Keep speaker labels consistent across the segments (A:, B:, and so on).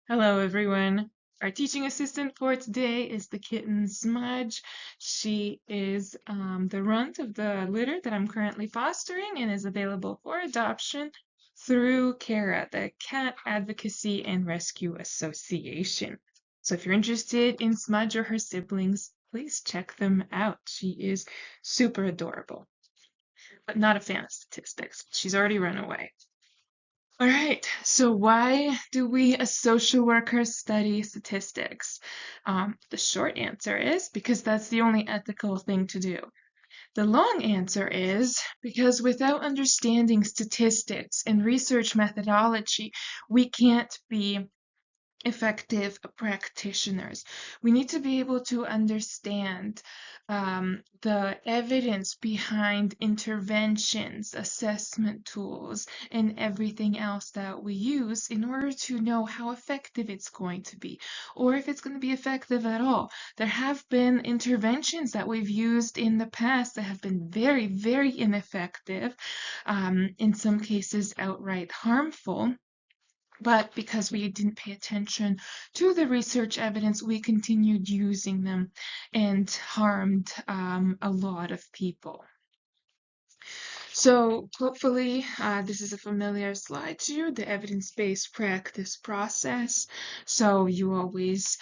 A: Hello, everyone. Our teaching assistant for today is the kitten Smudge. She is the runt of the litter that I'm currently fostering and is available for adoption through CARA, the Cat Advocacy and Rescue Association. So if you're interested in Smudge or her siblings, please check them out. She is super adorable, but not a fan of statistics. She's already run away. All right, so why do we as social workers study statistics? The short answer is because that's the only ethical thing to do. The long answer is because without understanding statistics and research methodology, we can't be effective practitioners. We need to be able to understand the evidence behind interventions, assessment tools, and everything else that we use in order to know how effective it's going to be, or if it's going to be effective at all. There have been interventions that we've used in the past that have been very, very ineffective, in some cases outright harmful. But because we didn't pay attention to the research evidence, we continued using them and harmed a lot of people. So hopefully this is a familiar slide to you, the evidence-based practice process. So you always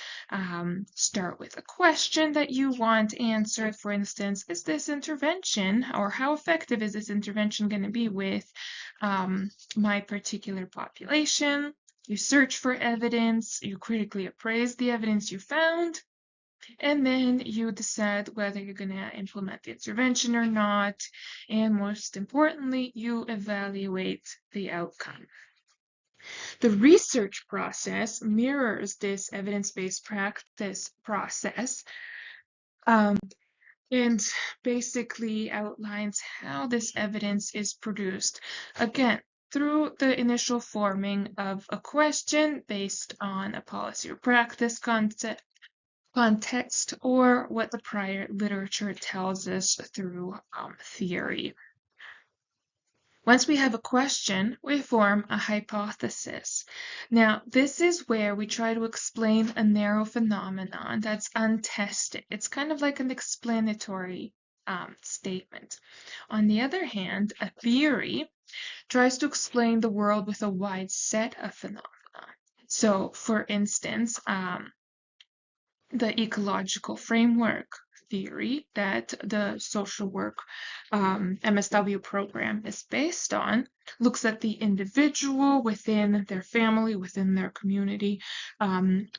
A: start with a question that you want answered. For instance, is this intervention, or how effective is this intervention going to be with my particular population? You search for evidence, you critically appraise the evidence you found, and then you decide whether you're going to implement the intervention or not. And most importantly, you evaluate the outcome. The research process mirrors this evidence-based practice process and basically outlines how this evidence is produced. Again, through the initial forming of a question based on a policy or practice context, or what the prior literature tells us through theory. Once we have a question, we form a hypothesis. Now, this is where we try to explain a narrow phenomenon that's untested. It's kind of like an explanatory statement. On the other hand, a theory tries to explain the world with a wide set of phenomena. So, for instance, the ecological framework theory that the social work MSW program is based on looks at the individual within their family, within their community,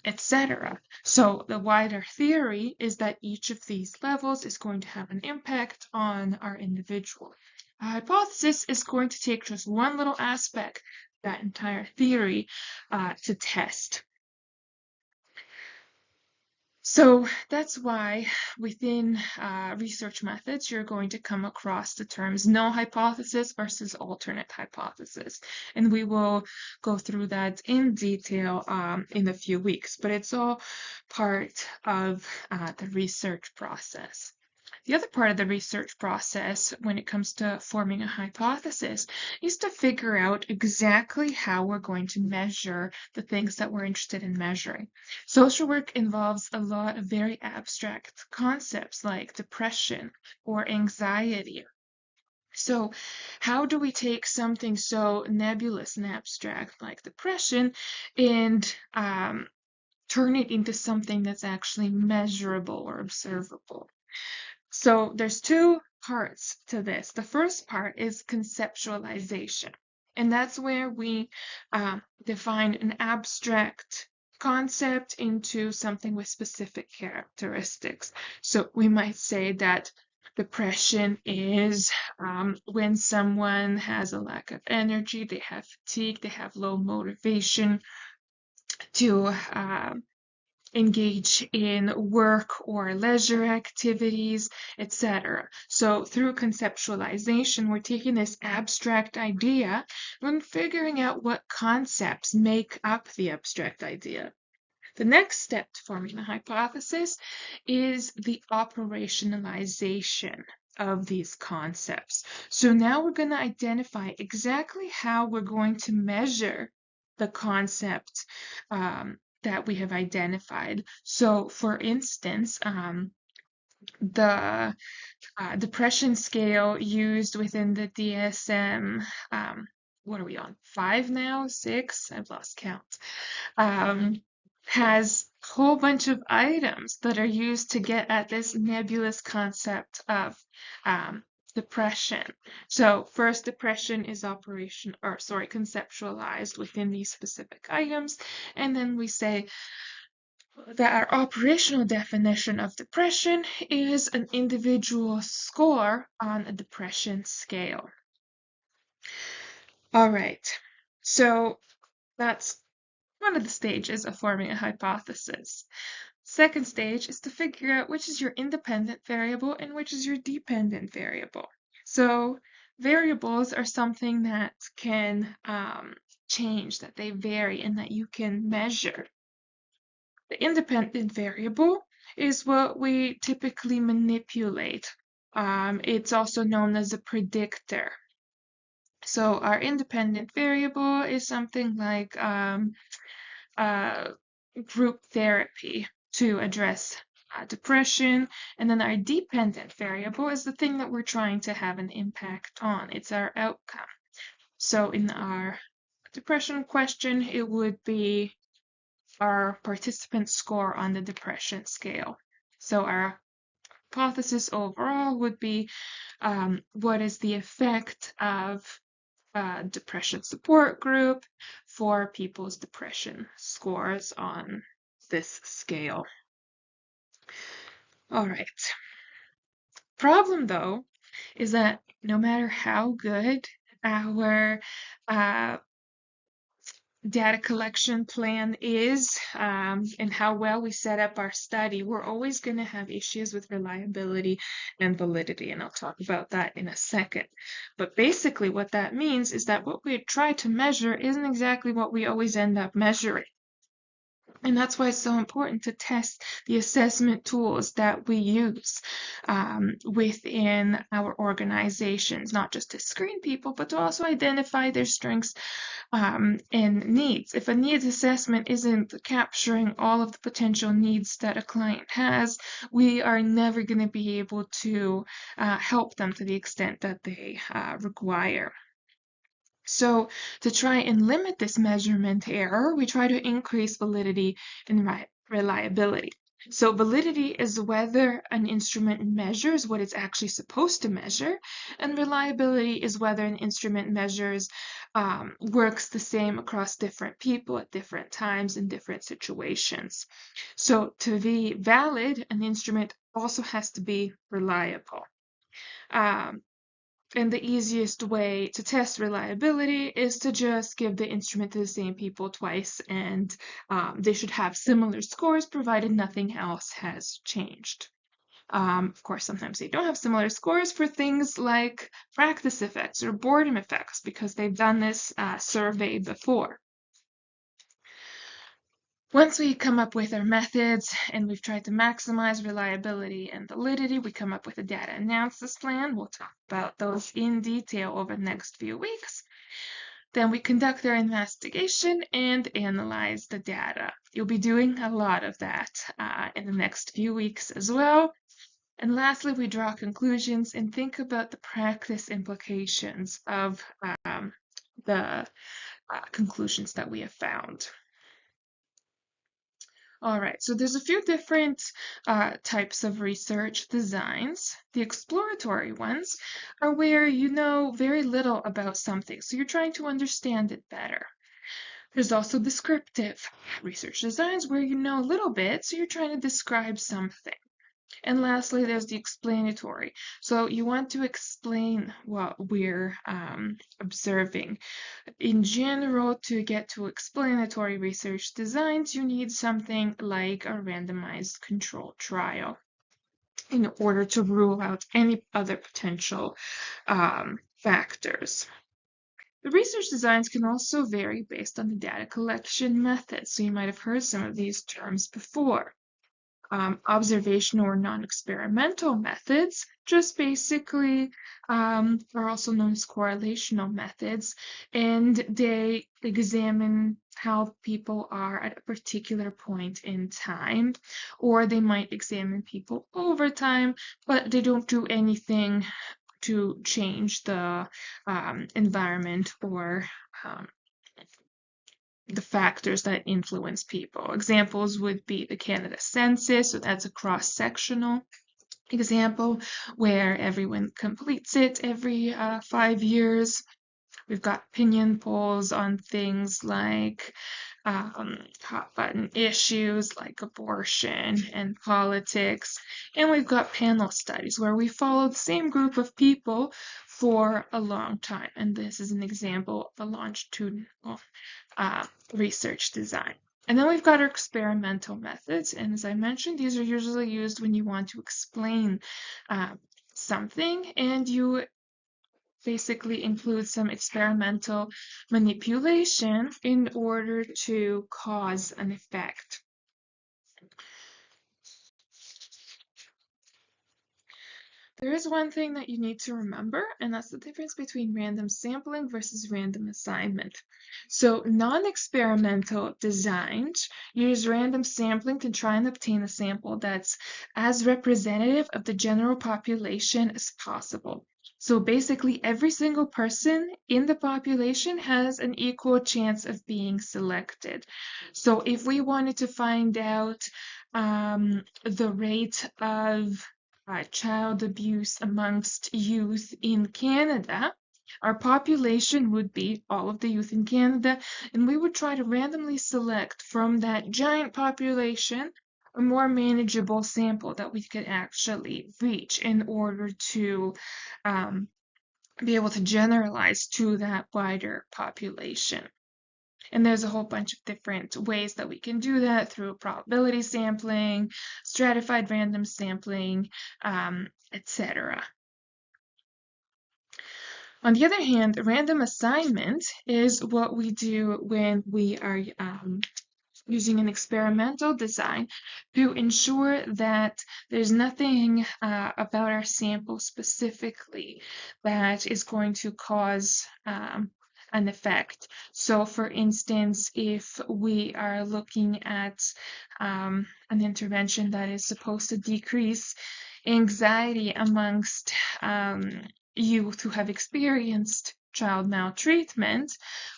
A: etc. So the wider theory is that each of these levels is going to have an impact on our individual. A hypothesis is going to take just one little aspect, that entire theory, to test. So that's why within research methods, you're going to come across the terms null hypothesis versus alternate hypothesis. And we will go through that in detail in a few weeks, but it's all part of the research process. The other part of the research process when it comes to forming a hypothesis is to figure out exactly how we're going to measure the things that we're interested in measuring. Social work involves a lot of very abstract concepts like depression or anxiety. So how do we take something so nebulous and abstract like depression and turn it into something that's actually measurable or observable? So there's two parts to this. The first part is conceptualization, and that's where we define an abstract concept into something with specific characteristics. So we might say that depression is when someone has a lack of energy, they have fatigue, they have low motivation to engage in work or leisure activities, etc. So through conceptualization, we're taking this abstract idea and figuring out what concepts make up the abstract idea. The next step to forming a hypothesis is the operationalization of these concepts. So now we're going to identify exactly how we're going to measure the concept that we have identified. So, for instance, the depression scale used within the DSM, what are we on? 5 now? 6? I've lost count. Has a whole bunch of items that are used to get at this nebulous concept of depression. So first, depression is conceptualized within these specific items, and then we say that our operational definition of depression is an individual score on a depression scale. All right, so that's one of the stages of forming a hypothesis. Second stage is to figure out which is your independent variable and which is your dependent variable. So variables are something that can change, that they vary, and that you can measure. The independent variable is what we typically manipulate. It's also known as a predictor. So our independent variable is something like group therapy to address depression, and then our dependent variable is the thing that we're trying to have an impact on. It's our outcome. So in our depression question, it would be our participant score on the depression scale. So our hypothesis overall would be what is the effect of depression support group for people's depression scores on this scale. All right. Problem, though, is that no matter how good our data collection plan is and how well we set up our study, we're always going to have issues with reliability and validity, and I'll talk about that in a second. But basically what that means is that what we try to measure isn't exactly what we always end up measuring. And that's why it's so important to test the assessment tools that we use within our organizations, not just to screen people, but to also identify their strengths and needs. If a needs assessment isn't capturing all of the potential needs that a client has, we are never going to be able to help them to the extent that they require. So to try and limit this measurement error, we try to increase validity and reliability. So validity is whether an instrument measures what it's actually supposed to measure, and reliability is whether an instrument measures works the same across different people at different times in different situations. So to be valid, an instrument also has to be reliable. And the easiest way to test reliability is to just give the instrument to the same people twice, and they should have similar scores provided nothing else has changed. Of course, sometimes they don't have similar scores for things like practice effects or boredom effects because they've done this survey before. Once we come up with our methods and we've tried to maximize reliability and validity, we come up with a data analysis plan. We'll talk about those in detail over the next few weeks. Then we conduct our investigation and analyze the data. You'll be doing a lot of that in the next few weeks as well. And lastly, we draw conclusions and think about the practice implications of the conclusions that we have found. All right, so there's a few different types of research designs. The exploratory ones are where you know very little about something, so you're trying to understand it better. There's also descriptive research designs where you know a little bit, so you're trying to describe something. And lastly, there's the explanatory. So you want to explain what we're observing. In general, to get to explanatory research designs, you need something like a randomized controlled trial in order to rule out any other potential factors. The research designs can also vary based on the data collection method. So you might have heard some of these terms before. Observational or non-experimental methods just basically are also known as correlational methods, and they examine how people are at a particular point in time, or they might examine people over time, but they don't do anything to change the environment or the factors that influence people. Examples would be the Canada Census, so that's a cross-sectional example where everyone completes it every 5 years. We've got opinion polls on things like hot button issues like abortion and politics. And we've got panel studies where we follow the same group of people for a long time. And this is an example of a longitudinal research design. And then we've got our experimental methods. And as I mentioned, these are usually used when you want to explain something, and you basically include some experimental manipulation in order to cause an effect. There is one thing that you need to remember, and that's the difference between random sampling versus random assignment. So non-experimental designs use random sampling to try and obtain a sample that's as representative of the general population as possible. So basically, every single person in the population has an equal chance of being selected. So if we wanted to find out the rate of child abuse amongst youth in Canada, our population would be all of the youth in Canada, and we would try to randomly select from that giant population a more manageable sample that we could actually reach in order to be able to generalize to that wider population. And there's a whole bunch of different ways that we can do that through probability sampling, stratified random sampling, etc. On the other hand, random assignment is what we do when we are using an experimental design to ensure that there's nothing about our sample specifically that is going to cause an effect. So for instance, if we are looking at an intervention that is supposed to decrease anxiety amongst youth who have experienced child maltreatment,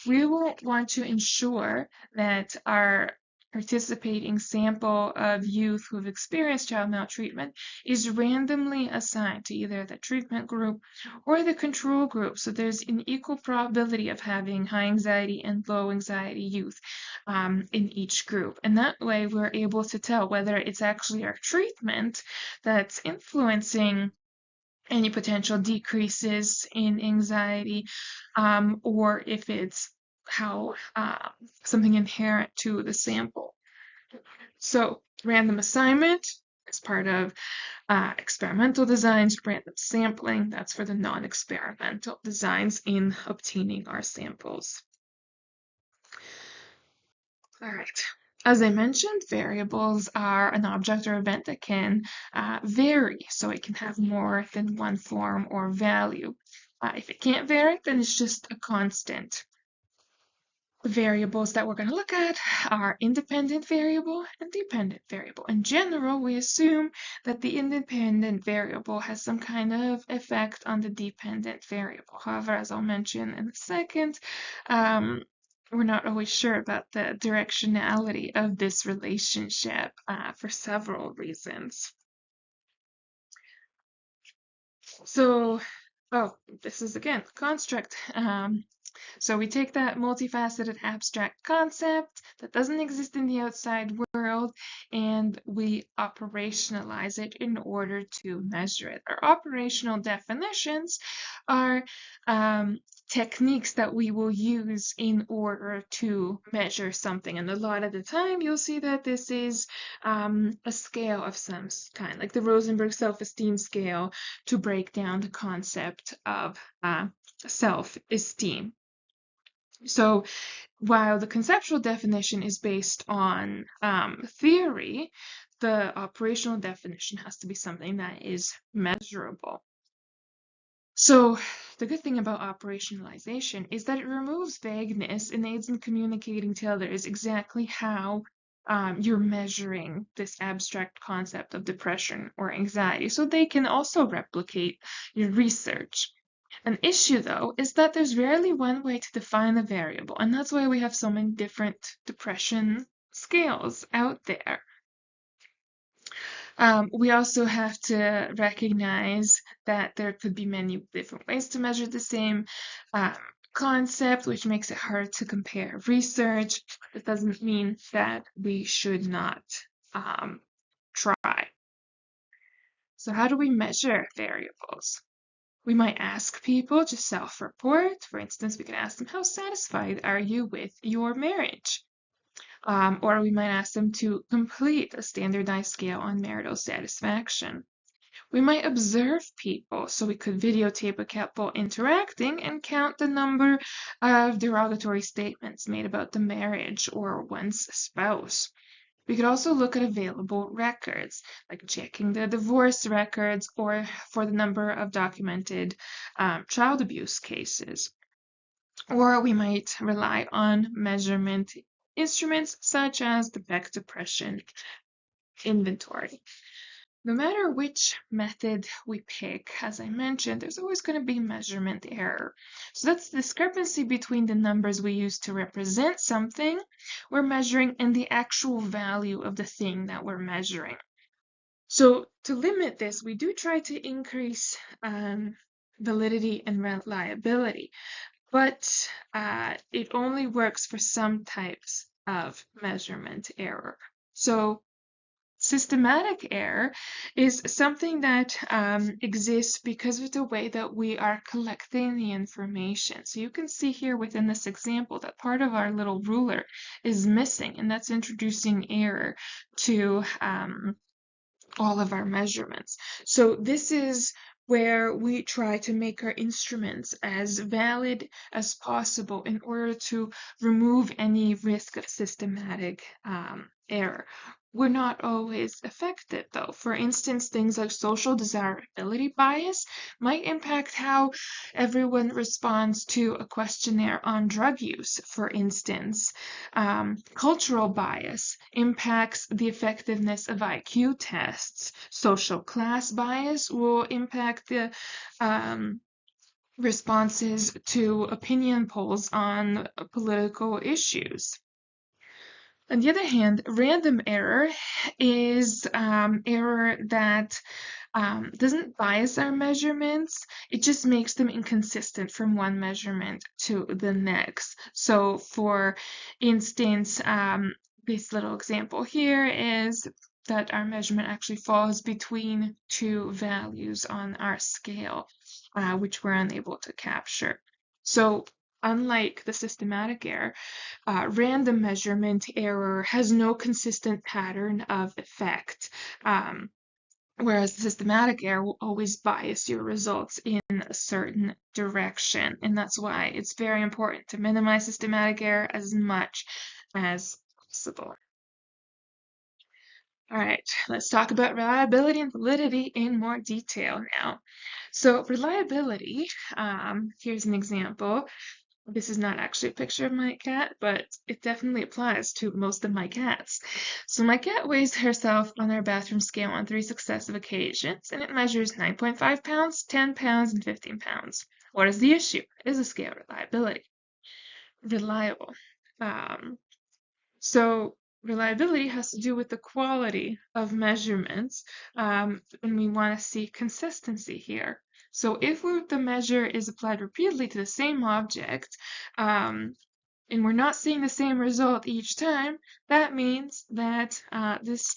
A: we will want to ensure that our participating sample of youth who have experienced child maltreatment is randomly assigned to either the treatment group or the control group. So there's an equal probability of having high anxiety and low anxiety youth in each group. And that way we're able to tell whether it's actually our treatment that's influencing any potential decreases in anxiety, or if it's how something inherent to the sample. So random assignment is part of experimental designs. Random sampling, that's for the non-experimental designs in obtaining our samples. All right. As I mentioned, variables are an object or event that can vary, so it can have more than one form or value. If it can't vary, then it's just a constant. The variables that we're going to look at are independent variable and dependent variable. In general, we assume that the independent variable has some kind of effect on the dependent variable. However, as I'll mention in a second, we're not always sure about the directionality of this relationship for several reasons. So, this is again construct. So we take that multifaceted abstract concept that doesn't exist in the outside world, and we operationalize it in order to measure it. Our operational definitions are techniques that we will use in order to measure something. And a lot of the time, you'll see that this is a scale of some kind, like the Rosenberg self-esteem scale, to break down the concept of self-esteem. So while the conceptual definition is based on theory, the operational definition has to be something that is measurable. So the good thing about operationalization is that it removes vagueness and aids in communicating to others exactly how you're measuring this abstract concept of depression or anxiety, so they can also replicate your research. An issue, though, is that there's rarely one way to define a variable, and that's why we have so many different depression scales out there. We also have to recognize that there could be many different ways to measure the same concept, which makes it hard to compare research. It doesn't mean that we should not try. So how do we measure variables? We might ask people to self-report. For instance, we could ask them, how satisfied are you with your marriage? Or we might ask them to complete a standardized scale on marital satisfaction. We might observe people, so we could videotape a couple interacting and count the number of derogatory statements made about the marriage or one's spouse. We could also look at available records, like checking the divorce records or for the number of documented child abuse cases. Or we might rely on measurement instruments such as the Beck Depression Inventory. No matter which method we pick, as I mentioned, there's always going to be measurement error. So that's the discrepancy between the numbers we use to represent something we're measuring and the actual value of the thing that we're measuring. So to limit this, we do try to increase validity and reliability, but it only works for some types of measurement error. So systematic error is something that exists because of the way that we are collecting the information. So you can see here within this example that part of our little ruler is missing, and that's introducing error to all of our measurements. So this is where we try to make our instruments as valid as possible in order to remove any risk of systematic error. We're not always effective, though. For instance, things like social desirability bias might impact how everyone responds to a questionnaire on drug use, for instance. Cultural bias impacts the effectiveness of IQ tests. Social class bias will impact the responses to opinion polls on political issues. On the other hand, random error is error that doesn't bias our measurements. It just makes them inconsistent from one measurement to the next. So for instance, this little example here is that our measurement actually falls between two values on our scale, which we're unable to capture. So unlike the systematic error, random measurement error has no consistent pattern of effect, whereas the systematic error will always bias your results in a certain direction. And that's why it's very important to minimize systematic error as much as possible. All right, let's talk about reliability and validity in more detail now. So reliability, here's an example. This is not actually a picture of my cat, but it definitely applies to most of my cats. So my cat weighs herself on our bathroom scale on 3 successive occasions, and it measures 9.5 pounds, 10 pounds, and 15 pounds. What is the issue? Is the scale reliability? Reliable. So reliability has to do with the quality of measurements, and we want to see consistency here. So if the measure is applied repeatedly to the same object, and we're not seeing the same result each time, that means that this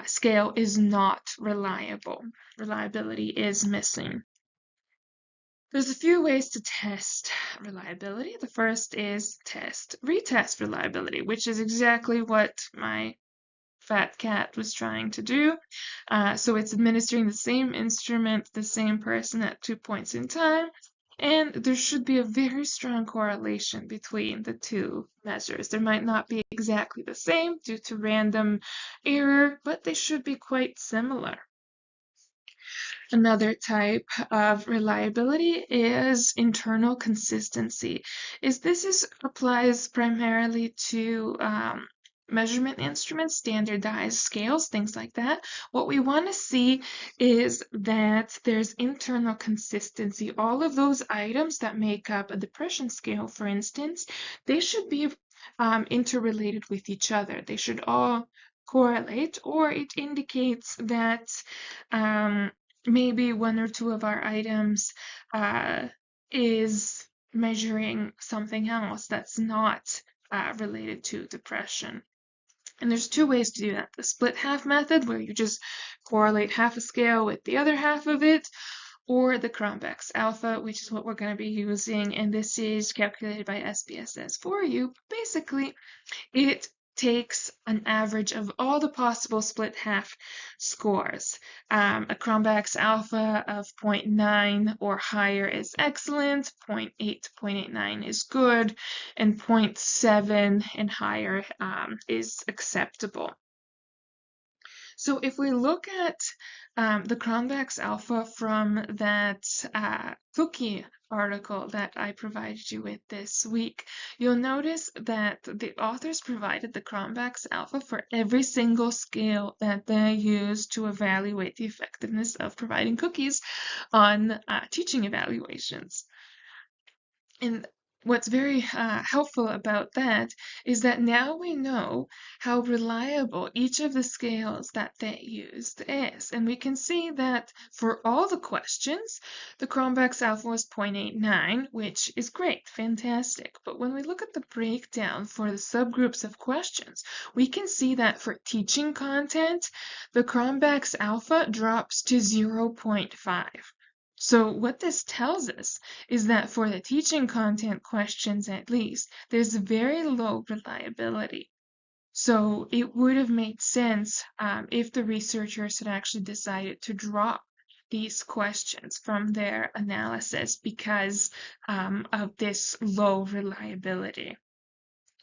A: scale is not reliable. Reliability is missing. There's a few ways to test reliability. The first is retest reliability, which is exactly what my fat cat was trying to do. So it's administering the same instrument, the same person at 2 points in time, and there should be a very strong correlation between the two measures. There might not be exactly the same due to random error, but they should be quite similar. Another type of reliability is internal consistency. This applies primarily to measurement instruments, standardized scales, things like that. What we want to see is that there's internal consistency. All of those items that make up a depression scale, for instance, they should be interrelated with each other. They should all correlate, or it indicates that maybe one or two of our items is measuring something else that's not related to depression. And there's two ways to do that. The split half method, where you just correlate half a scale with the other half of it, or the Cronbach's alpha, which is what we're going to be using, and this is calculated by SPSS for you. Basically, it takes an average of all the possible split half scores. A Cronbach's alpha of 0.9 or higher is excellent, 0.8 to 0.89 is good, and 0.7 and higher is acceptable. So if we look at the Cronbach's alpha from that cookie article that I provided you with this week, you'll notice that the authors provided the Cronbach's alpha for every single scale that they use to evaluate the effectiveness of providing cookies on teaching evaluations. And what's very helpful about that is that now we know how reliable each of the scales that they used is. And we can see that for all the questions, the Cronbach's alpha was 0.89, which is great, fantastic. But when we look at the breakdown for the subgroups of questions, we can see that for teaching content, the Cronbach's alpha drops to 0.5. So what this tells us is that for the teaching content questions, at least, there's very low reliability. So it would have made sense if the researchers had actually decided to drop these questions from their analysis because of this low reliability.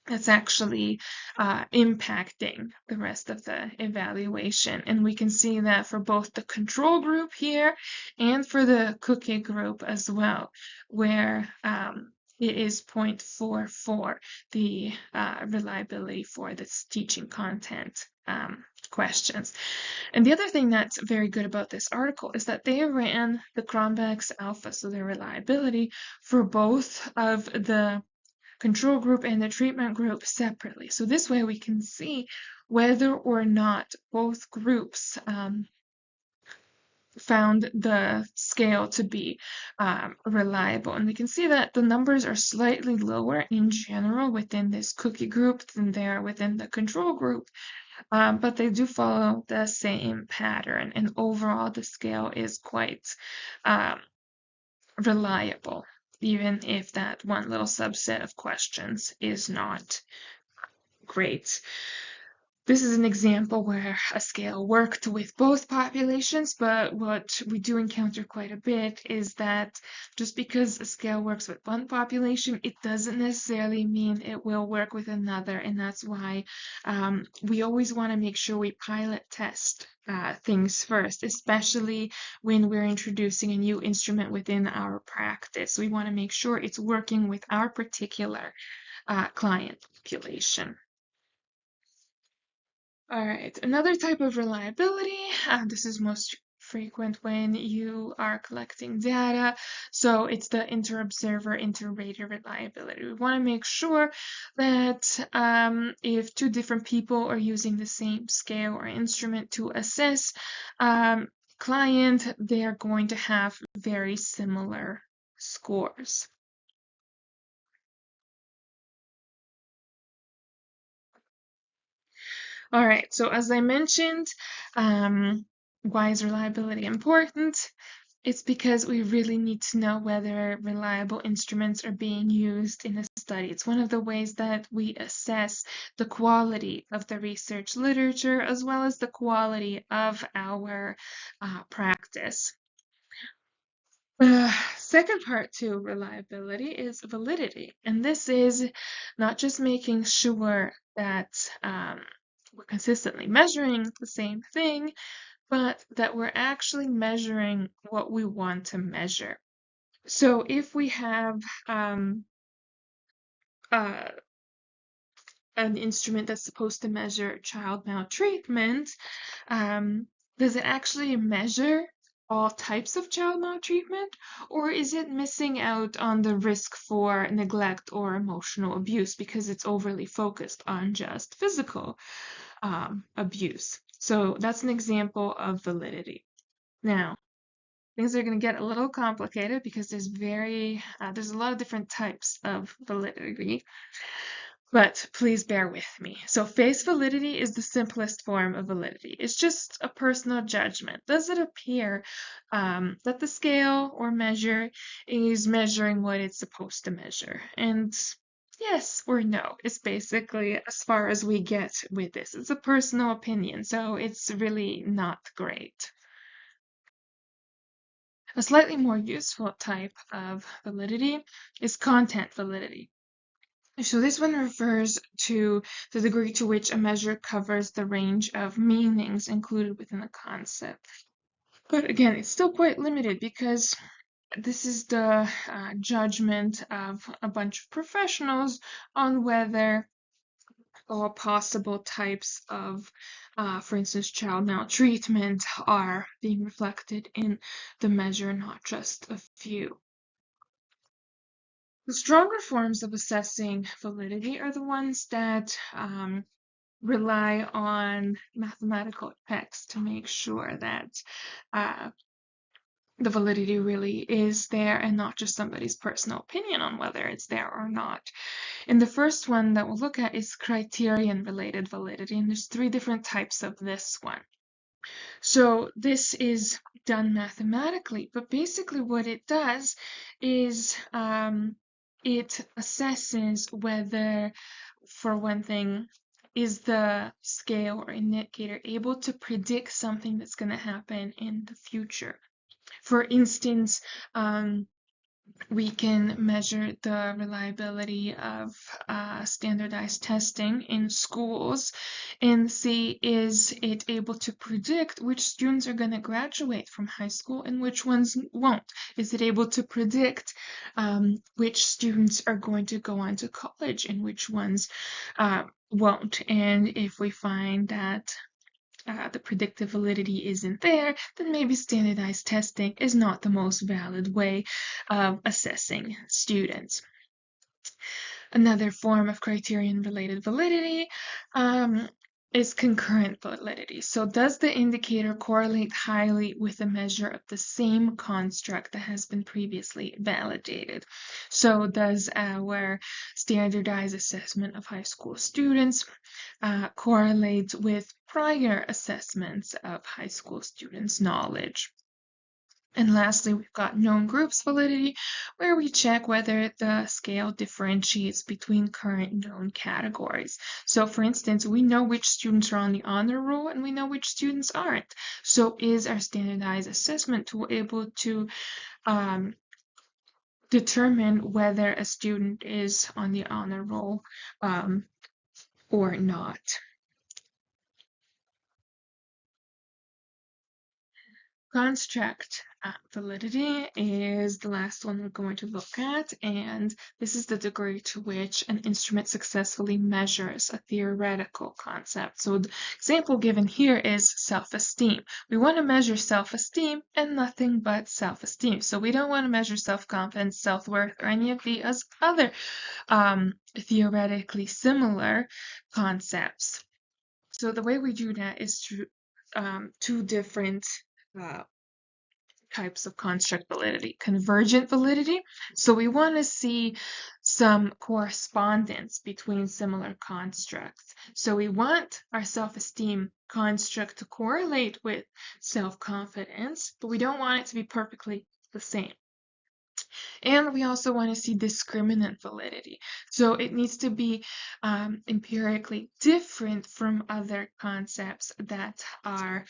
A: That's actually impacting the rest of the evaluation. And we can see that for both the control group here and for the cookie group as well, where it is 0.44, the reliability for this teaching content questions. And the other thing that's very good about this article is that they ran the Cronbach's alpha, so their reliability, for both of the control group and the treatment group separately. So this way we can see whether or not both groups found the scale to be reliable. And we can see that the numbers are slightly lower in general within this cookie group than they are within the control group, but they do follow the same pattern. And overall, the scale is quite reliable, even if that one little subset of questions is not great. This is an example where a scale worked with both populations, but what we do encounter quite a bit is that just because a scale works with one population, it doesn't necessarily mean it will work with another, and that's why we always want to make sure we pilot test things first, especially when we're introducing a new instrument within our practice. We want to make sure it's working with our particular client population. All right, another type of reliability, this is most frequent when you are collecting data. So it's the inter-observer, inter-rater reliability. We want to make sure that if two different people are using the same scale or instrument to assess client, they are going to have very similar scores. All right, so as I mentioned, why is reliability important? It's because we really need to know whether reliable instruments are being used in a study. It's one of the ways that we assess the quality of the research literature as well as the quality of our practice. Second part to reliability is validity, and this is not just making sure that we're consistently measuring the same thing, but that we're actually measuring what we want to measure. So if we have uh, an instrument that's supposed to measure child maltreatment, does it actually measure all types of child maltreatment, or is it missing out on the risk for neglect or emotional abuse because it's overly focused on just physical abuse? So that's an example of validity. Now, things are going to get a little complicated because there's a lot of different types of validity. But please bear with me. So face validity is the simplest form of validity. It's just a personal judgment. Does it appear that the scale or measure is measuring what it's supposed to measure? And yes or no. It's basically as far as we get with this. It's a personal opinion, so it's really not great. A slightly more useful type of validity is content validity. So this one refers to the degree to which a measure covers the range of meanings included within a concept. But again, it's still quite limited because this is the judgment of a bunch of professionals on whether all possible types of, for instance, child maltreatment are being reflected in the measure, not just a few. The stronger forms of assessing validity are the ones that rely on mathematical checks to make sure that the validity really is there and not just somebody's personal opinion on whether it's there or not. And the first one that we'll look at is criterion-related validity, and there's 3 different types of this one. So this is done mathematically, but basically what it does is it assesses whether, for one thing, is the scale or indicator able to predict something that's going to happen in the future. For instance, we can measure the reliability of standardized testing in schools and see, is it able to predict which students are going to graduate from high school and which ones won't? Is it able to predict which students are going to go on to college and which ones won't? And if we find that the predictive validity isn't there, then maybe standardized testing is not the most valid way of assessing students. Another form of criterion-related validity is concurrent validity. So does the indicator correlate highly with a measure of the same construct that has been previously validated? So does our standardized assessment of high school students correlate with prior assessments of high school students' knowledge? And lastly, we've got known groups validity, where we check whether the scale differentiates between current known categories. So for instance, we know which students are on the honor roll and we know which students aren't. So is our standardized assessment tool able to determine whether a student is on the honor roll or not? Construct validity is the last one we're going to look at, and this is the degree to which an instrument successfully measures a theoretical concept. So the example given here is self-esteem. We want to measure self-esteem and nothing but self-esteem. So we don't want to measure self-confidence, self-worth, or any of the other theoretically similar concepts. So the way we do that is through 2 different types of construct validity. Convergent validity. So we want to see some correspondence between similar constructs. So we want our self-esteem construct to correlate with self-confidence, but we don't want it to be perfectly the same. And we also want to see discriminant validity. So it needs to be empirically different from other concepts that are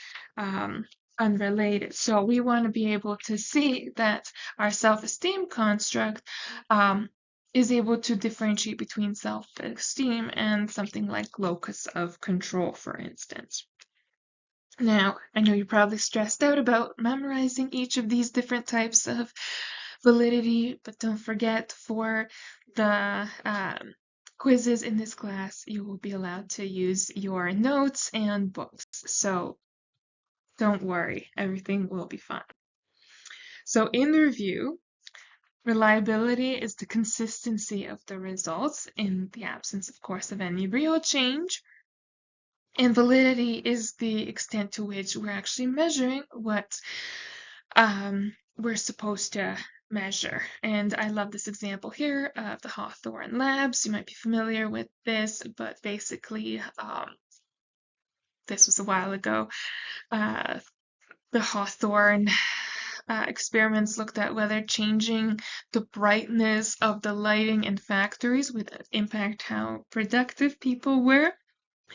A: unrelated. So we want to be able to see that our self-esteem construct is able to differentiate between self-esteem and something like locus of control, for instance. Now, I know you're probably stressed out about memorizing each of these different types of validity, but don't forget for the quizzes in this class, you will be allowed to use your notes and books. So don't worry, everything will be fine. So in review, reliability is the consistency of the results in the absence, of course, of any real change. And validity is the extent to which we're actually measuring what we're supposed to measure. And I love this example here of the Hawthorne Labs. You might be familiar with this, but basically, this was a while ago. The Hawthorne experiments looked at whether changing the brightness of the lighting in factories would impact how productive people were.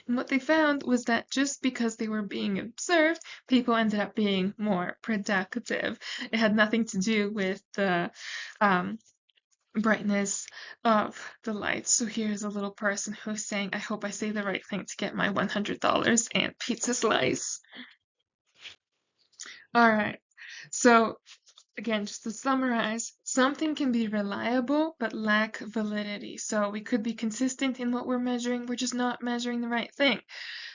A: And what they found was that just because they were being observed, people ended up being more productive. It had nothing to do with the brightness of the lights. So here's a little person who's saying, I hope I say the right thing to get my $100 and pizza slice. All right. So again, just to summarize, something can be reliable but lack validity. So we could be consistent in what we're measuring, we're just not measuring the right thing.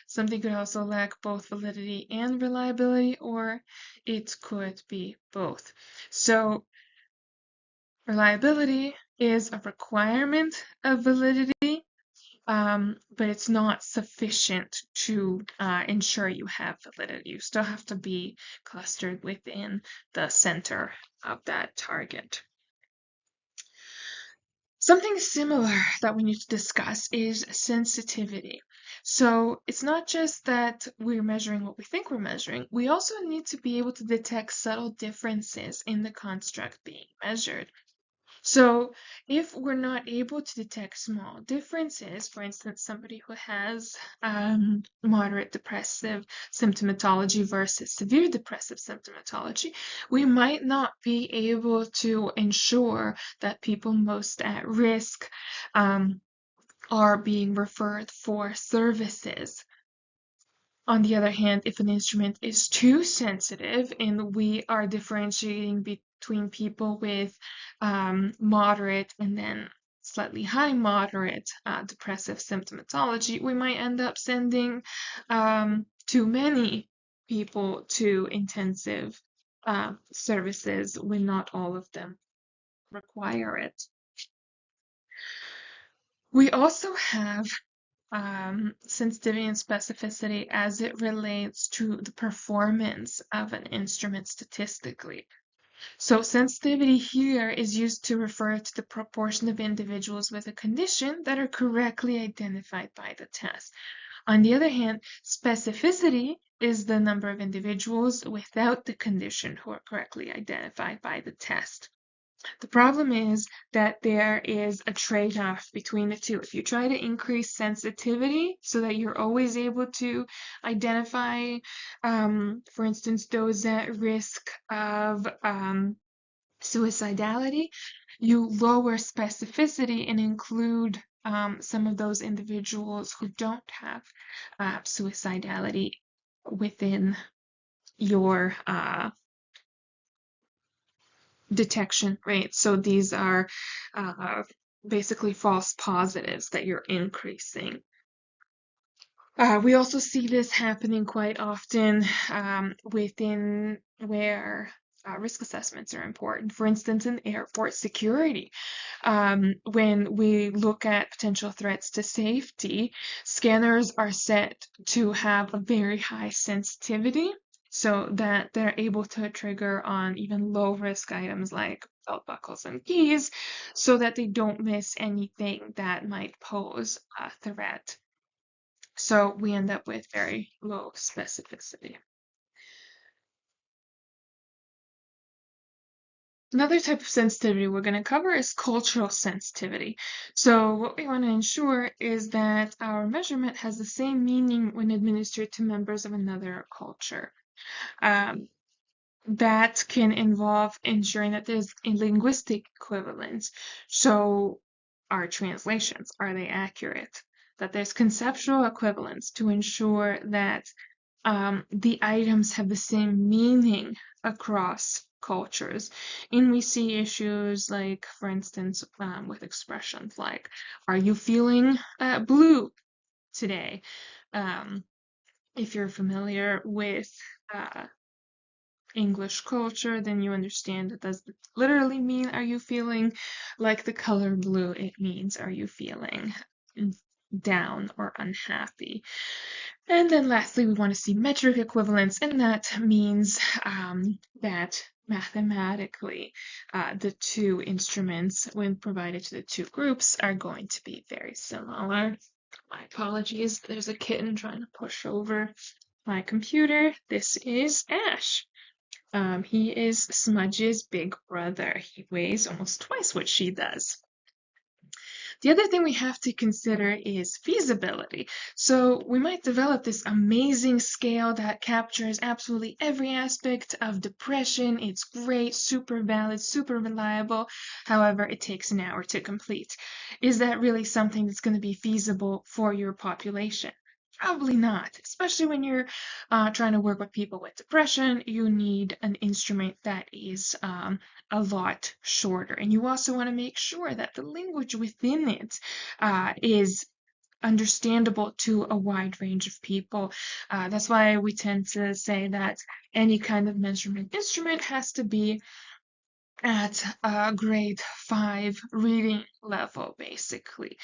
A: Something could also lack both validity and reliability, or it could be both. So reliability is a requirement of validity, but it's not sufficient to ensure you have validity. You still have to be clustered within the center of that target. Something similar that we need to discuss is sensitivity. So it's not just that we're measuring what we think we're measuring, we also need to be able to detect subtle differences in the construct being measured. So if we're not able to detect small differences, for instance, somebody who has moderate depressive symptomatology versus severe depressive symptomatology, we might not be able to ensure that people most at risk are being referred for services. On the other hand, if an instrument is too sensitive and we are differentiating between people with moderate and then slightly high moderate depressive symptomatology, we might end up sending too many people to intensive services when not all of them require it. We also have sensitivity and specificity as it relates to the performance of an instrument statistically. So sensitivity here is used to refer to the proportion of individuals with a condition that are correctly identified by the test. On the other hand, specificity is the number of individuals without the condition who are correctly identified by the test. The problem is that there is a trade-off between the two. If you try to increase sensitivity so that you're always able to identify, for instance, those at risk of suicidality, you lower specificity and include some of those individuals who don't have suicidality within your detection rate. So these are basically false positives that you're increasing. We also see this happening quite often within where risk assessments are important. For instance, in airport security, when we look at potential threats to safety, scanners are set to have a very high sensitivity so that they're able to trigger on even low risk items like belt buckles and keys so that they don't miss anything that might pose a threat. So we end up with very low specificity. Another type of sensitivity we're going to cover is cultural sensitivity. So what we want to ensure is that our measurement has the same meaning when administered to members of another culture. That can involve ensuring that there's a linguistic equivalence. So our translations, are they accurate? That there's conceptual equivalence to ensure that the items have the same meaning across cultures. And we see issues like, for instance, with expressions like, are you feeling blue today? If you're familiar with English culture, then you understand it does literally mean, are you feeling like the color blue? It means, are you feeling down or unhappy? And then lastly, we want to see metric equivalence, and that means that mathematically the two instruments, when provided to the two groups, are going to be very similar. My apologies, there's a kitten trying to push over my computer. This is Ash. He is Smudge's big brother. He weighs almost twice what she does. The other thing we have to consider is feasibility. So we might develop this amazing scale that captures absolutely every aspect of depression. It's great, super valid, super reliable. However, it takes an hour to complete. Is that really something that's going to be feasible for your population? Probably not, especially when you're trying to work with people with depression. You need an instrument that is a lot shorter. And you also want to make sure that the language within it is understandable to a wide range of people. That's why we tend to say that any kind of measurement instrument has to be at a grade 5 reading level, basically.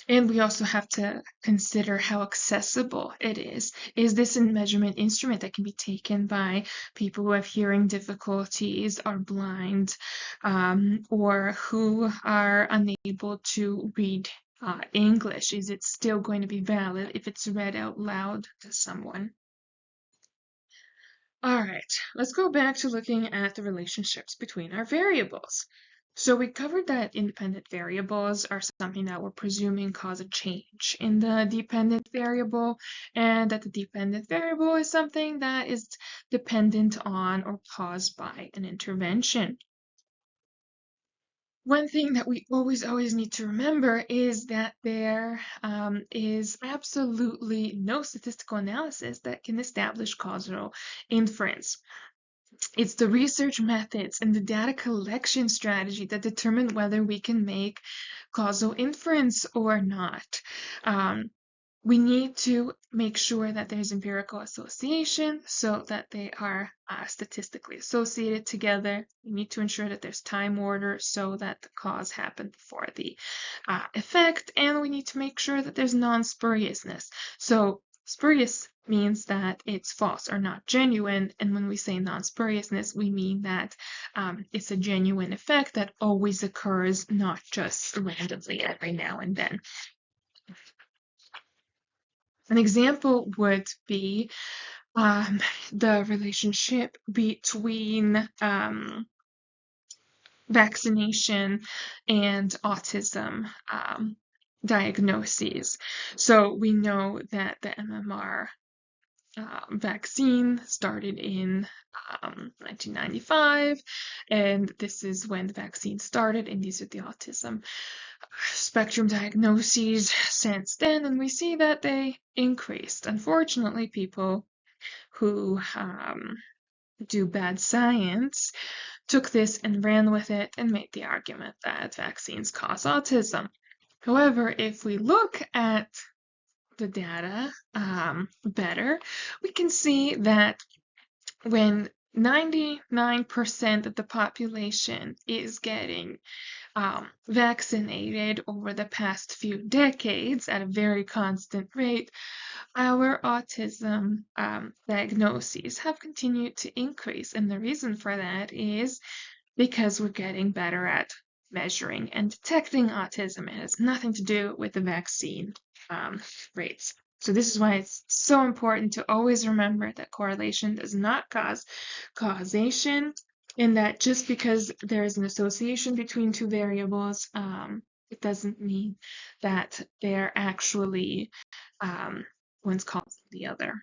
A: And we also have to consider how accessible it is. Is this a measurement instrument that can be taken by people who have hearing difficulties, are blind, or who are unable to read English? Is it still going to be valid if it's read out loud to someone? All right, let's go back to looking at the relationships between our variables. So we covered that independent variables are something that we're presuming cause a change in the dependent variable, and that the dependent variable is something that is dependent on or caused by an intervention. One thing that we always need to remember is that there is absolutely no statistical analysis that can establish causal inference. It's the research methods and the data collection strategy that determine whether we can make causal inference or not. We need to make sure that there's empirical association so that they are statistically associated together. We need to ensure that there's time order so that the cause happened before the effect, and we need to make sure that there's non-spuriousness. So spurious means that it's false or not genuine, and when we say non-spuriousness, we mean that it's a genuine effect that always occurs, not just randomly every now and then. An example would be the relationship between vaccination and autism diagnoses. So we know that the MMR vaccine started in 1995, and this is when the vaccine started, and these are the autism spectrum diagnoses since then, and we see that they increased. Unfortunately, people who do bad science took this and ran with it and made the argument that vaccines cause autism. However, if we look at the data better, we can see that when 99% of the population is getting vaccinated over the past few decades at a very constant rate, our autism diagnoses have continued to increase. And the reason for that is because we're getting better at measuring and detecting autism. It has nothing to do with the vaccine rates. So this is why it's so important to always remember that correlation does not cause causation, and that just because there is an association between two variables, it doesn't mean that they're actually one's causing the other.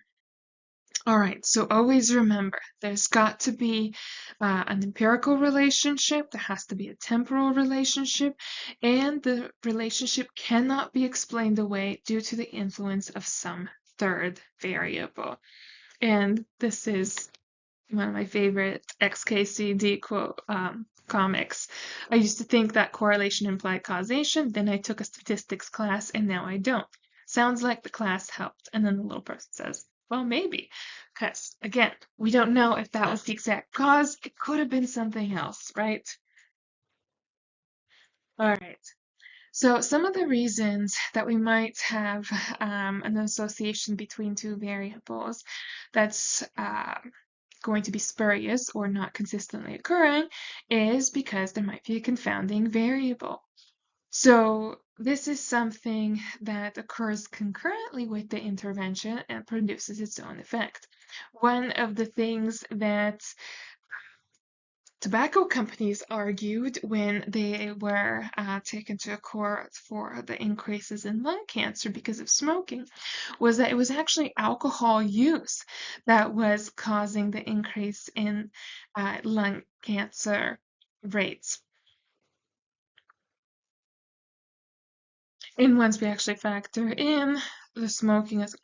A: All right, so always remember, there's got to be an empirical relationship, there has to be a temporal relationship, and the relationship cannot be explained away due to the influence of some third variable. And this is one of my favorite XKCD quote comics. I used to think that correlation implied causation, then I took a statistics class, and now I don't. Sounds like the class helped. And then the little person says, well, maybe. Because, again, we don't know if that was the exact cause. It could have been something else, right? All right. So some of the reasons that we might have an association between two variables that's going to be spurious or not consistently occurring is because there might be a confounding variable. So this is something that occurs concurrently with the intervention and produces its own effect. One of the things that tobacco companies argued when they were taken to court for the increases in lung cancer because of smoking was that it was actually alcohol use that was causing the increase in lung cancer rates. And once we actually factor in the smoking as a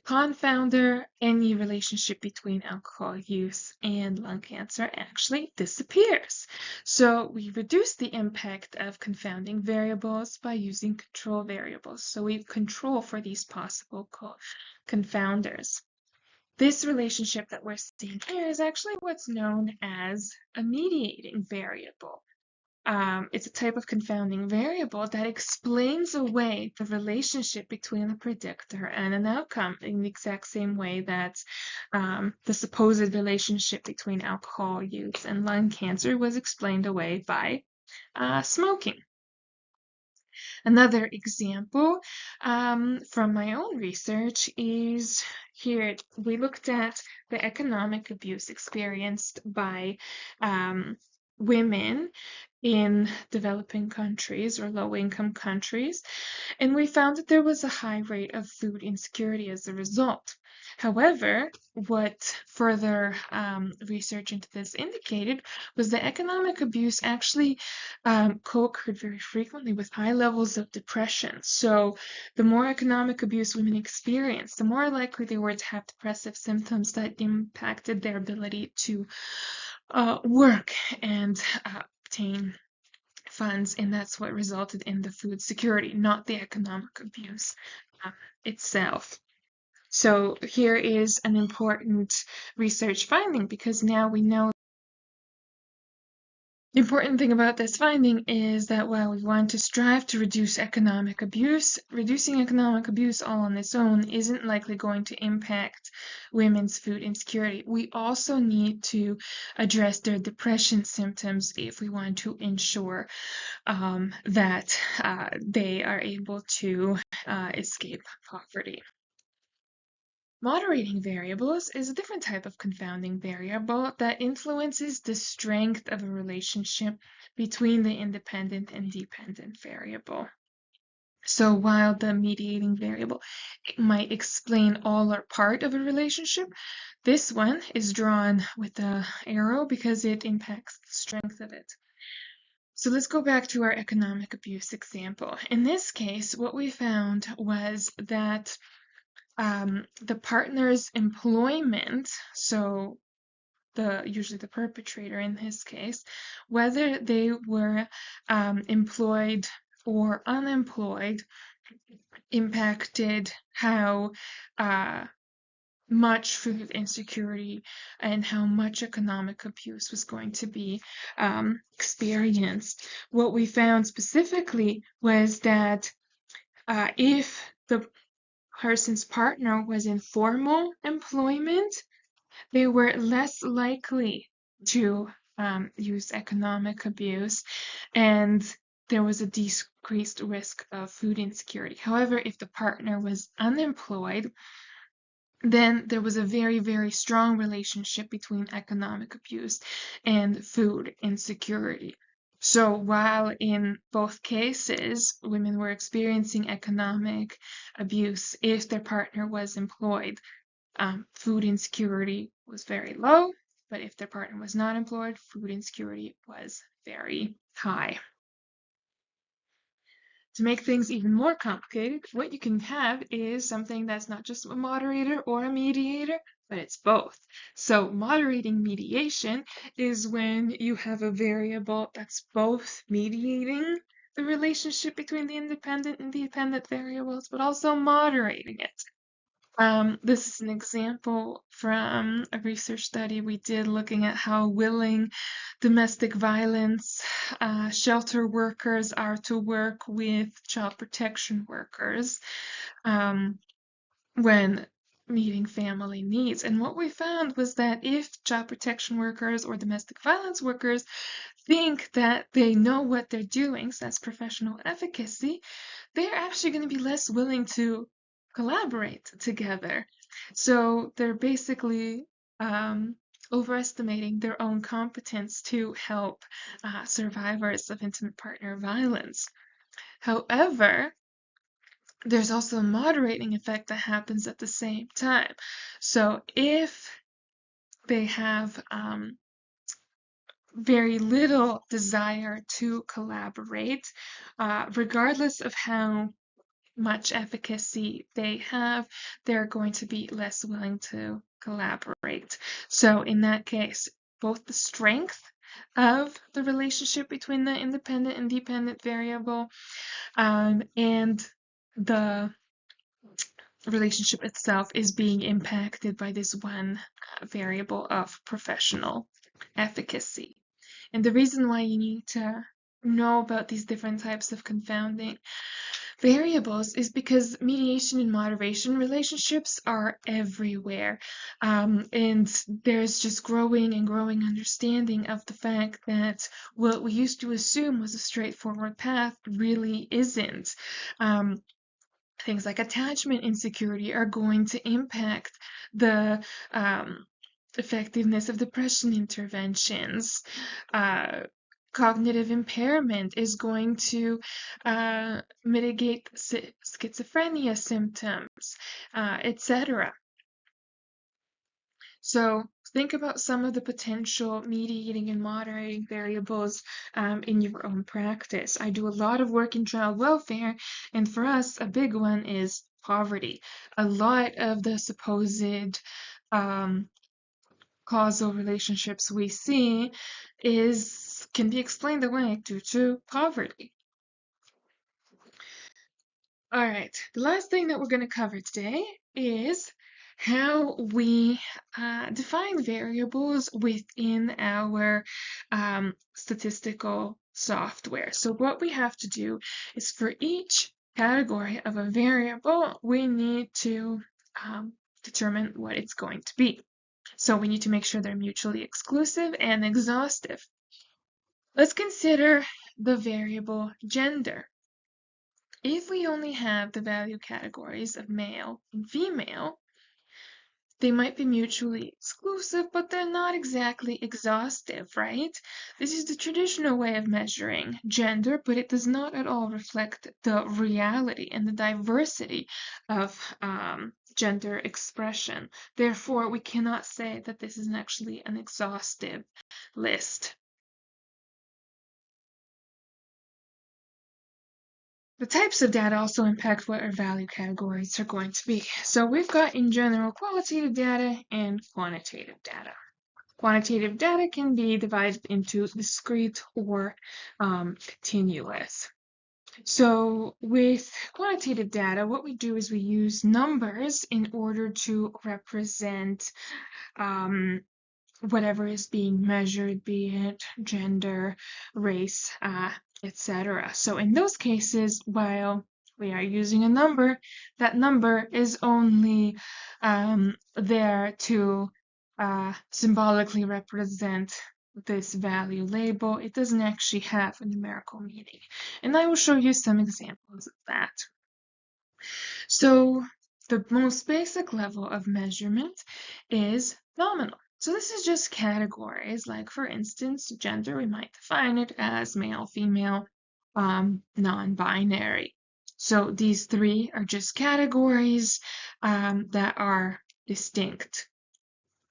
A: confounder, any relationship between alcohol use and lung cancer actually disappears. So we reduce the impact of confounding variables by using control variables. So we control for these possible confounders. This relationship that we're seeing here is actually what's known as a mediating variable. It's a type of confounding variable that explains away the relationship between a predictor and an outcome in the exact same way that the supposed relationship between alcohol use and lung cancer was explained away by smoking. Another example from my own research is here. We looked at the economic abuse experienced by women in developing countries or low-income countries, and we found that there was a high rate of food insecurity as a result. However, what further research into this indicated was that economic abuse actually co-occurred very frequently with high levels of depression. So the more economic abuse women experienced, the more likely they were to have depressive symptoms that impacted their ability to work and obtain funds, and that's what resulted in the food security, not the economic abuse itself. So here is an important research finding, because now we know the important thing about this finding is that while we want to strive to reduce economic abuse, reducing economic abuse all on its own isn't likely going to impact women's food insecurity. We also need to address their depression symptoms if we want to ensure that they are able to escape poverty. Moderating variables is a different type of confounding variable that influences the strength of a relationship between the independent and dependent variable. So while the mediating variable might explain all or part of a relationship, this one is drawn with the arrow because it impacts the strength of it. So let's go back to our economic abuse example. In this case, what we found was that the partner's employment, so usually the perpetrator in this case, whether they were employed or unemployed, impacted how much food insecurity and how much economic abuse was going to be experienced. What we found specifically was that if the person's partner was in formal employment, they were less likely to use economic abuse, and there was a decreased risk of food insecurity. However, if the partner was unemployed, then there was a very, very strong relationship between economic abuse and food insecurity. So while in both cases, women were experiencing economic abuse if their partner was employed, food insecurity was very low, but if their partner was not employed, food insecurity was very high. To make things even more complicated, what you can have is something that's not just a moderator or a mediator, but it's both. So moderating mediation is when you have a variable that's both mediating the relationship between the independent and dependent variables, but also moderating it. This is an example from a research study we did looking at how willing domestic violence shelter workers are to work with child protection workers when meeting family needs. And what we found was that if child protection workers or domestic violence workers think that they know what they're doing, so that's professional efficacy, they're actually going to be less willing to collaborate together. So they're basically overestimating their own competence to help survivors of intimate partner violence. However, there's also a moderating effect that happens at the same time. So if they have very little desire to collaborate, regardless of how much efficacy they have, they're going to be less willing to collaborate. So in that case, both the strength of the relationship between the independent and dependent variable and the relationship itself is being impacted by this one variable of professional efficacy. And the reason why you need to know about these different types of confounding variables is because mediation and moderation relationships are everywhere. And there's just growing and growing understanding of the fact that what we used to assume was a straightforward path really isn't. Things like attachment insecurity are going to impact the effectiveness of depression interventions. Cognitive impairment is going to mitigate schizophrenia symptoms, etc. So think about some of the potential mediating and moderating variables in your own practice. I do a lot of work in child welfare, and for us, a big one is poverty. A lot of the supposed causal relationships we see can be explained away due to poverty. All right, the last thing that we're going to cover today is how we define variables within our statistical software. So what we have to do is for each category of a variable, we need to determine what it's going to be. So we need to make sure they're mutually exclusive and exhaustive. Let's consider the variable gender. If we only have the value categories of male and female, they might be mutually exclusive, but they're not exactly exhaustive, right? This is the traditional way of measuring gender, but it does not at all reflect the reality and the diversity of gender expression. Therefore, we cannot say that this is actually an exhaustive list. The types of data also impact what our value categories are going to be. So we've got in general qualitative data and quantitative data. Quantitative data can be divided into discrete or continuous. So with quantitative data, what we do is we use numbers in order to represent whatever is being measured, be it gender, race, etc. So in those cases, while we are using a number, that number is only there to symbolically represent this value label. It doesn't actually have a numerical meaning. And I will show you some examples of that. So the most basic level of measurement is nominal. So this is just categories, like for instance, gender, we might define it as male, female, non-binary. So these three are just categories that are distinct.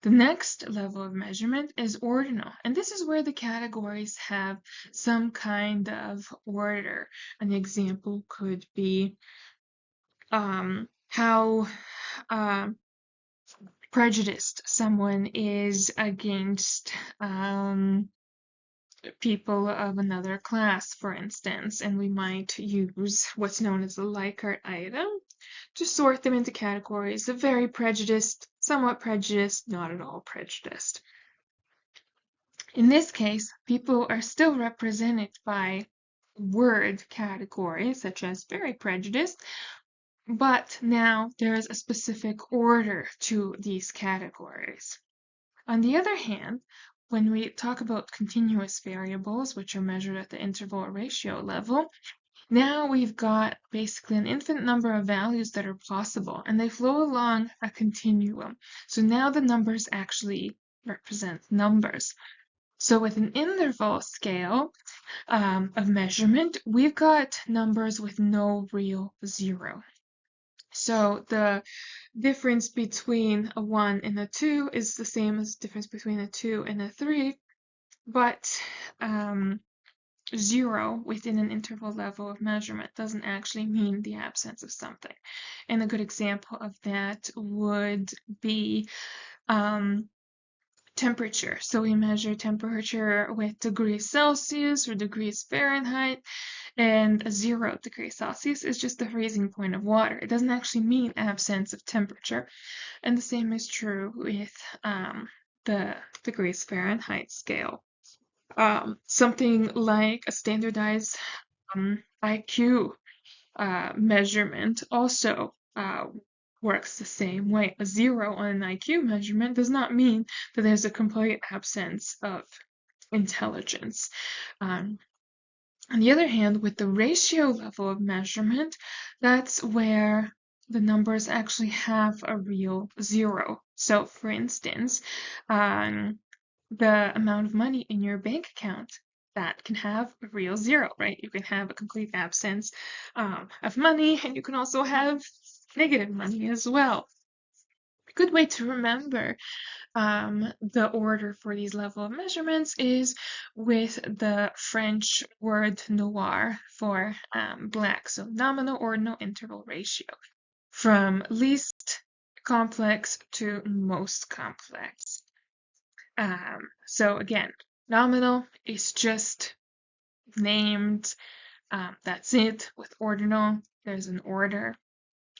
A: The next level of measurement is ordinal, and this is where the categories have some kind of order. An example could be how prejudiced someone is against people of another class, for instance, and we might use what's known as a Likert item to sort them into categories of very prejudiced, somewhat prejudiced, not at all prejudiced. In this case, people are still represented by word categories, such as very prejudiced, but now there is a specific order to these categories. On the other hand, when we talk about continuous variables, which are measured at the interval or ratio level, now we've got basically an infinite number of values that are possible, and they flow along a continuum. So now the numbers actually represent numbers. So with an interval scale of measurement, we've got numbers with no real zero. So the difference between a 1 and a 2 is the same as the difference between a 2 and a 3, but 0 within an interval level of measurement doesn't actually mean the absence of something. And a good example of that would be temperature. So we measure temperature with degrees Celsius or degrees Fahrenheit, and 0 degrees Celsius is just the freezing point of water. It doesn't actually mean absence of temperature. And the same is true with the degrees Fahrenheit scale. Something like a standardized IQ measurement also works the same way. A 0 on an IQ measurement does not mean that there's a complete absence of intelligence. On the other hand, with the ratio level of measurement, that's where the numbers actually have a real 0. So, for instance, the amount of money in your bank account, that can have a real 0, right? You can have a complete absence of money, and you can also have negative money as well. A good way to remember the order for these level of measurements is with the French word noir for black, so nominal, ordinal, interval, ratio, from least complex to most complex. So again, nominal is just named, that's it. With ordinal, there's an order.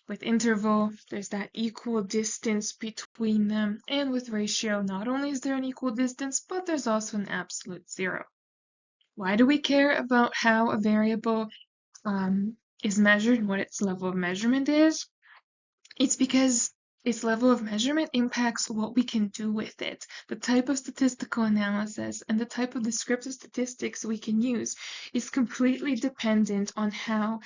A: With interval, there's that equal distance between them. And with ratio, not only is there an equal distance, but there's also an absolute 0. Why do we care about how a variable is measured and what its level of measurement is? It's because its level of measurement impacts what we can do with it. The type of statistical analysis and the type of descriptive statistics we can use is completely dependent on how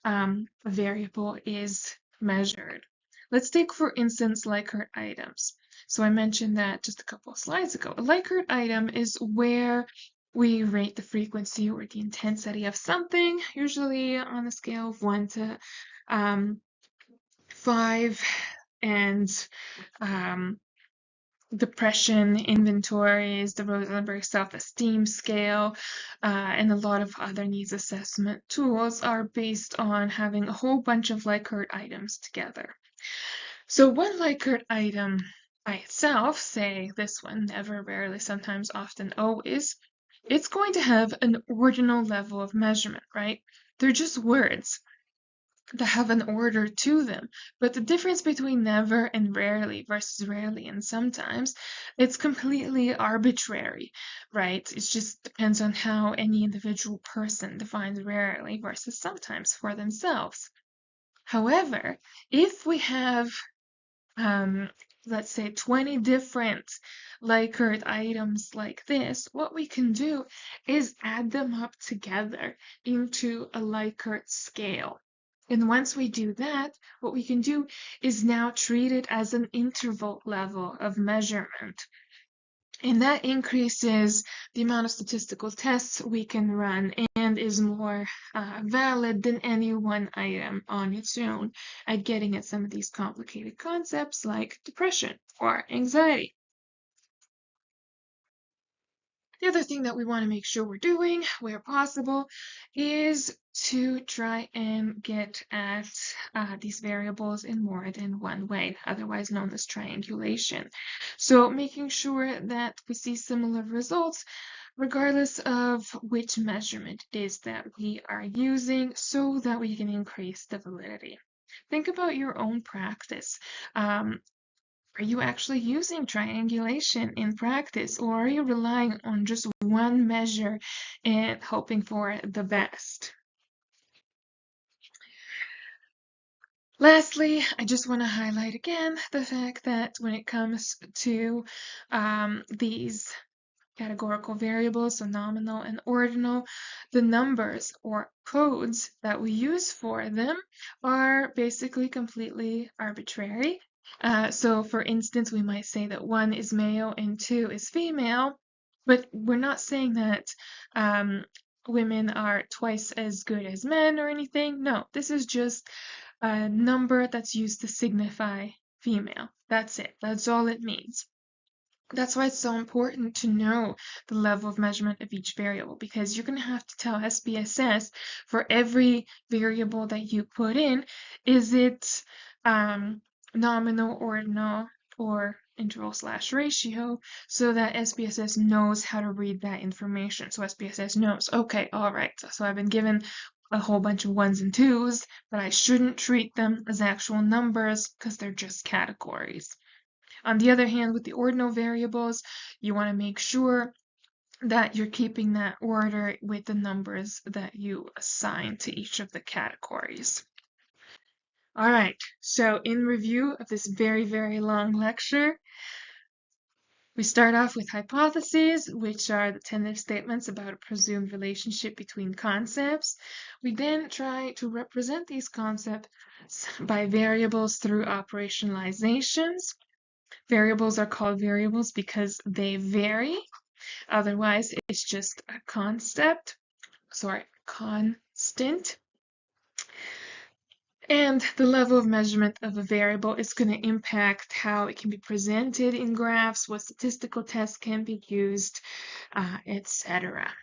A: a variable is measured. Let's take, for instance, Likert items. So I mentioned that just a couple of slides ago. A Likert item is where we rate the frequency or the intensity of something, usually on a scale of 1 to 5, and depression inventories, the Rosenberg self-esteem scale, and a lot of other needs assessment tools are based on having a whole bunch of Likert items together. So one Likert item by itself, say this one, never, rarely, sometimes, often, always, it's going to have an ordinal level of measurement, right? They're just words that have an order to them. But the difference between never and rarely versus rarely and sometimes, it's completely arbitrary, right? It just depends on how any individual person defines rarely versus sometimes for themselves. However, if we have, let's say 20 different Likert items like this, what we can do is add them up together into a Likert scale. And once we do that, what we can do is now treat it as an interval level of measurement. And that increases the amount of statistical tests we can run and is more valid than any one item on its own at getting at some of these complicated concepts like depression or anxiety. The other thing that we want to make sure we're doing, where possible, is to try and get at these variables in more than one way, otherwise known as triangulation. So making sure that we see similar results regardless of which measurement it is that we are using, so that we can increase the validity. Think about your own practice. Are you actually using triangulation in practice, or are you relying on just one measure and hoping for the best? Lastly, I just want to highlight again the fact that when it comes to these categorical variables, so nominal and ordinal, the numbers or codes that we use for them are basically completely arbitrary. So for instance, we might say that 1 is male and 2 is female, but we're not saying that women are twice as good as men or anything. No, this is just a number that's used to signify female. That's it. That's all it means. That's why it's so important to know the level of measurement of each variable, because you're going to have to tell SPSS for every variable that you put in, is it nominal, ordinal, or interval/ratio, so that SPSS knows how to read that information. So SPSS knows, okay, all right, so I've been given a whole bunch of 1s and 2s, but I shouldn't treat them as actual numbers because they're just categories. On the other hand, with the ordinal variables, you want to make sure that you're keeping that order with the numbers that you assign to each of the categories. All right, so in review of this very, very long lecture, we start off with hypotheses, which are the tentative statements about a presumed relationship between concepts. We then try to represent these concepts by variables through operationalizations. Variables are called variables because they vary. Otherwise, it's just a constant. And the level of measurement of a variable is going to impact how it can be presented in graphs, what statistical tests can be used, etc.